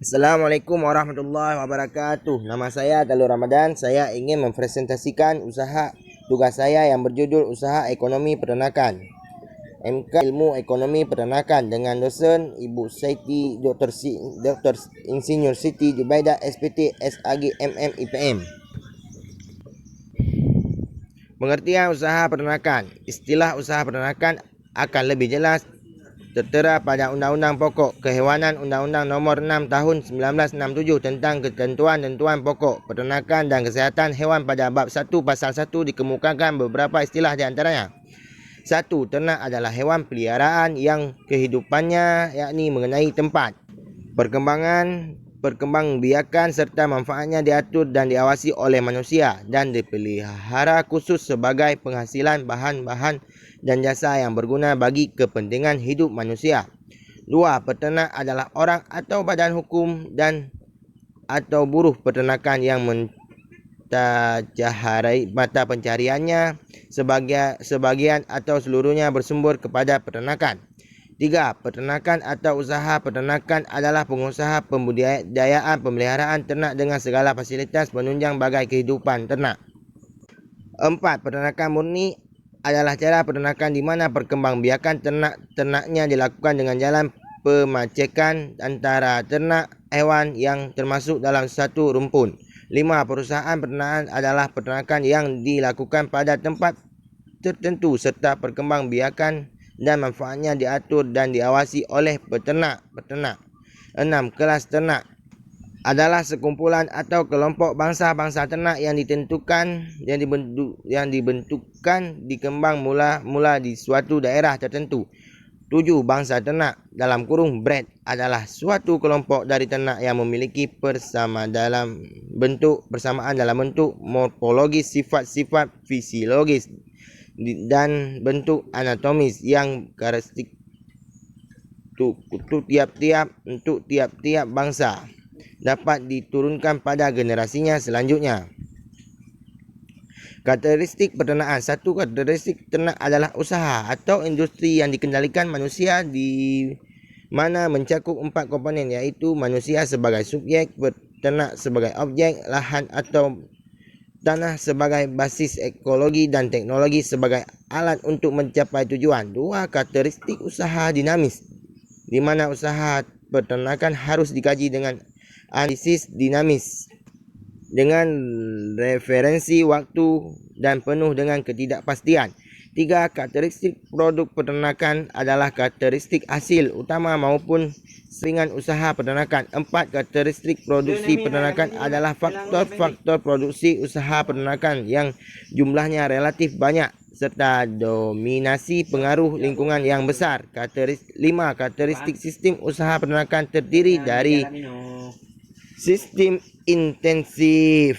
Assalamualaikum warahmatullahi wabarakatuh. Nama saya Talur Ramadan. Saya ingin mempresentasikan tugas saya yang berjudul Usaha Ekonomi Peternakan. MK Ilmu Ekonomi Peternakan dengan dosen Ibu Siti Dr. Insinyur Siti Jubaidah SPT SAG MM IPM. Pengertian usaha peternakan. Istilah usaha peternakan akan lebih jelas tertera pada Undang-Undang Pokok Kehewanan Undang-Undang Nomor 6 Tahun 1967 tentang ketentuan-tentuan pokok peternakan dan kesihatan hewan. Pada bab 1 pasal 1 dikemukakan beberapa istilah di antaranya. 1. Ternak adalah hewan peliharaan yang kehidupannya yakni mengenai tempat, perkembangbiakan serta manfaatnya diatur dan diawasi oleh manusia dan dipelihara khusus sebagai penghasilan bahan-bahan dan jasa yang berguna bagi kepentingan hidup manusia. 2. Peternak adalah orang atau badan hukum dan atau buruh peternakan yang mentajaharai mata pencariannya sebagian atau seluruhnya bersumber kepada peternakan. 3. Peternakan atau usaha peternakan adalah pengusaha pembudidayaan pemeliharaan ternak dengan segala fasilitas penunjang bagai kehidupan ternak. 4. Peternakan murni adalah cara peternakan di mana perkembangbiakan ternaknya dilakukan dengan jalan pemacekan antara ternak hewan yang termasuk dalam satu rumpun. 5. Perusahaan peternakan adalah peternakan yang dilakukan pada tempat tertentu serta perkembangbiakan dan manfaatnya diatur dan diawasi oleh peternak. 6. Kelas ternak adalah sekumpulan atau kelompok bangsa-bangsa ternak yang dibentukkan dikembang mula di suatu daerah tertentu. 7. Bangsa ternak (bred) adalah suatu kelompok dari ternak yang memiliki persamaan dalam bentuk morfologis, sifat-sifat fisiologis dan bentuk anatomis yang karakteristik untuk tiap-tiap bangsa dapat diturunkan pada generasinya selanjutnya. Karakteristik peternakan. 1. Karakteristik ternak adalah usaha atau industri yang dikendalikan manusia di mana mencakup 4 komponen, iaitu manusia sebagai subjek, peternak sebagai objek, lahan atau tanah sebagai basis, ekologi dan teknologi sebagai alat untuk mencapai tujuan. 2. Karakteristik usaha dinamis, di mana usaha peternakan harus dikaji dengan analisis dinamis dengan referensi waktu dan penuh dengan ketidakpastian. 3. Karakteristik produk peternakan adalah karakteristik hasil utama maupun sampingan usaha peternakan. 4. Karakteristik produksi peternakan adalah faktor-faktor produksi usaha peternakan yang jumlahnya relatif banyak serta dominasi pengaruh lingkungan yang besar. 5. Karakteristik sistem usaha peternakan terdiri dari sistem intensif.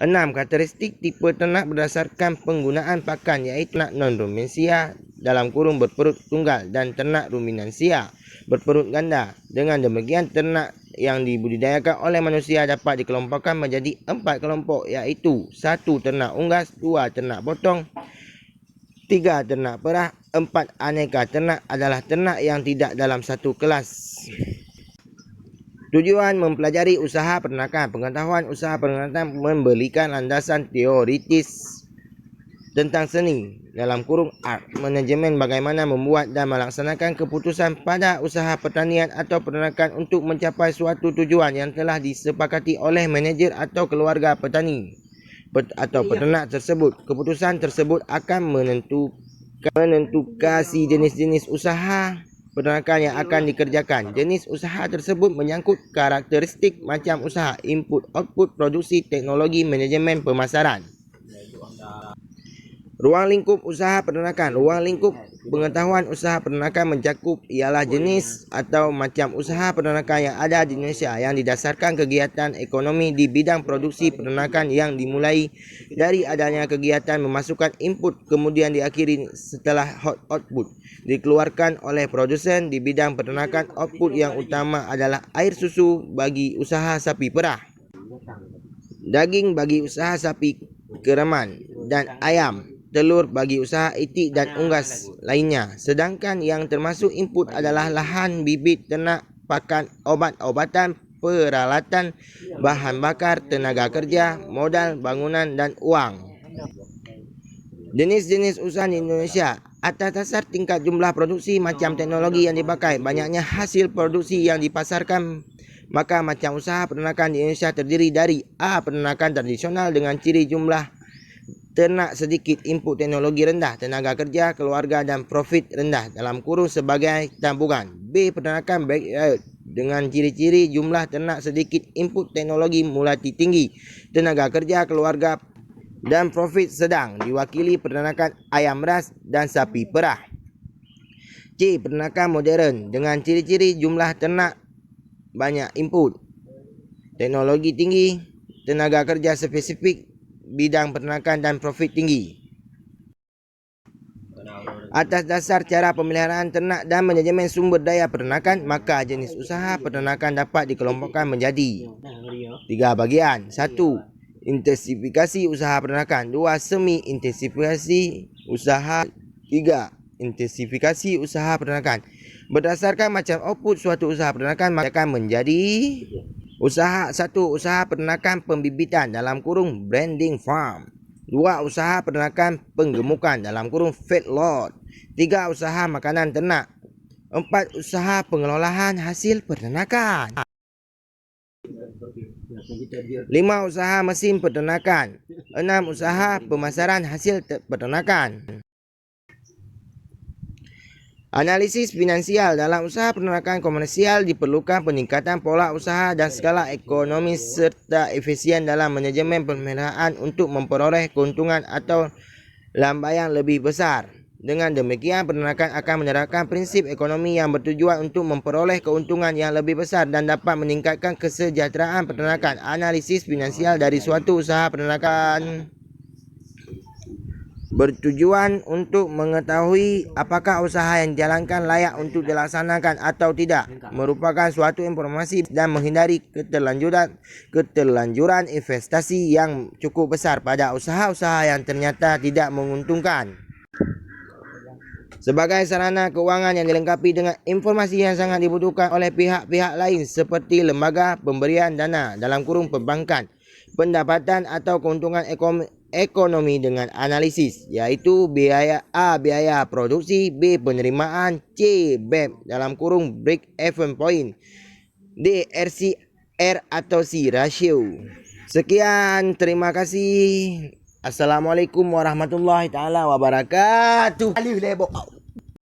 6. Karakteristik tipe ternak berdasarkan penggunaan pakan, iaitu ternak non-ruminansia (berperut tunggal) dan ternak ruminansia berperut ganda. Dengan demikian, ternak yang dibudidayakan oleh manusia dapat dikelompokkan menjadi 4 kelompok, iaitu 1. Ternak unggas, 2. Ternak potong, 3. Ternak perah, 4. Aneka ternak adalah ternak yang tidak dalam satu kelas. Tujuan mempelajari usaha peternakan. Pengetahuan usaha peternakan memberikan landasan teoritis tentang seni (art) manajemen, bagaimana membuat dan melaksanakan keputusan pada usaha pertanian atau peternakan untuk mencapai suatu tujuan yang telah disepakati oleh manajer atau keluarga petani atau peternak tersebut. Keputusan tersebut akan menentukan jenis-jenis usaha peternakan yang akan dikerjakan. Jenis usaha tersebut menyangkut karakteristik macam usaha, input, output, produksi, teknologi, manajemen, pemasaran. Ruang lingkup usaha peternakan. Ruang lingkup pengetahuan usaha peternakan mencakup ialah jenis atau macam usaha peternakan yang ada di Indonesia yang didasarkan kegiatan ekonomi di bidang produksi peternakan yang dimulai dari adanya kegiatan memasukkan input kemudian diakhiri setelah output dikeluarkan oleh produsen di bidang peternakan. Output yang utama adalah air susu bagi usaha sapi perah, daging bagi usaha sapi keraman dan ayam, telur bagi usaha itik dan unggas lainnya. Sedangkan yang termasuk input adalah lahan, bibit ternak, pakan, obat-obatan, peralatan, bahan bakar, tenaga kerja, modal, bangunan, dan uang. Jenis-jenis usaha di Indonesia. Atas dasar tingkat jumlah produksi, macam teknologi yang dipakai, banyaknya hasil produksi yang dipasarkan, maka macam usaha peternakan di Indonesia terdiri dari A. Peternakan tradisional dengan ciri jumlah ternak sedikit, input teknologi rendah, tenaga kerja keluarga dan profit rendah dalam kurung sebagai tabungan. B. Peternakan backyard dengan ciri-ciri jumlah ternak sedikit, input teknologi multi tinggi, tenaga kerja keluarga dan profit sedang, diwakili peternakan ayam ras dan sapi perah. C. Peternakan modern dengan ciri-ciri jumlah ternak banyak, input teknologi tinggi, tenaga kerja spesifik bidang peternakan dan profit tinggi. Atas dasar cara pemeliharaan ternak dan manajemen sumber daya peternakan, maka jenis usaha peternakan dapat dikelompokkan menjadi 3 bahagian. 1. Intensifikasi usaha peternakan. 2. Semi intensifikasi usaha. 3. Intensifikasi usaha peternakan. Berdasarkan macam output suatu usaha peternakan, maka akan menjadi usaha. 1. Usaha peternakan pembibitan dalam kurung branding farm. 2. Usaha peternakan penggemukan dalam kurung feedlot. 3. Usaha makanan ternak. 4. Usaha pengelolaan hasil peternakan. 5. Usaha mesin peternakan. 6. Usaha pemasaran hasil peternakan. Analisis finansial. Dalam usaha peternakan komersial diperlukan peningkatan pola usaha dan skala ekonomi serta efisien dalam manajemen pemeliharaan untuk memperoleh keuntungan atau lambang lebih besar. Dengan demikian, peternakan akan menerapkan prinsip ekonomi yang bertujuan untuk memperoleh keuntungan yang lebih besar dan dapat meningkatkan kesejahteraan peternakan. Analisis finansial dari suatu usaha peternakan bertujuan untuk mengetahui apakah usaha yang dijalankan layak untuk dilaksanakan atau tidak, merupakan suatu informasi dan menghindari keterlanjuran investasi yang cukup besar pada usaha-usaha yang ternyata tidak menguntungkan. Sebagai sarana keuangan yang dilengkapi dengan informasi yang sangat dibutuhkan oleh pihak-pihak lain seperti lembaga pemberian dana dalam kurung perbankan, pendapatan atau keuntungan ekonomi dengan analisis, iaitu biaya A. Biaya produksi, B. Penerimaan, C. BEP dalam kurung break even point, D. RCR atau C. Ratio. Sekian, terima kasih. Assalamualaikum warahmatullahi taala wabarakatuh.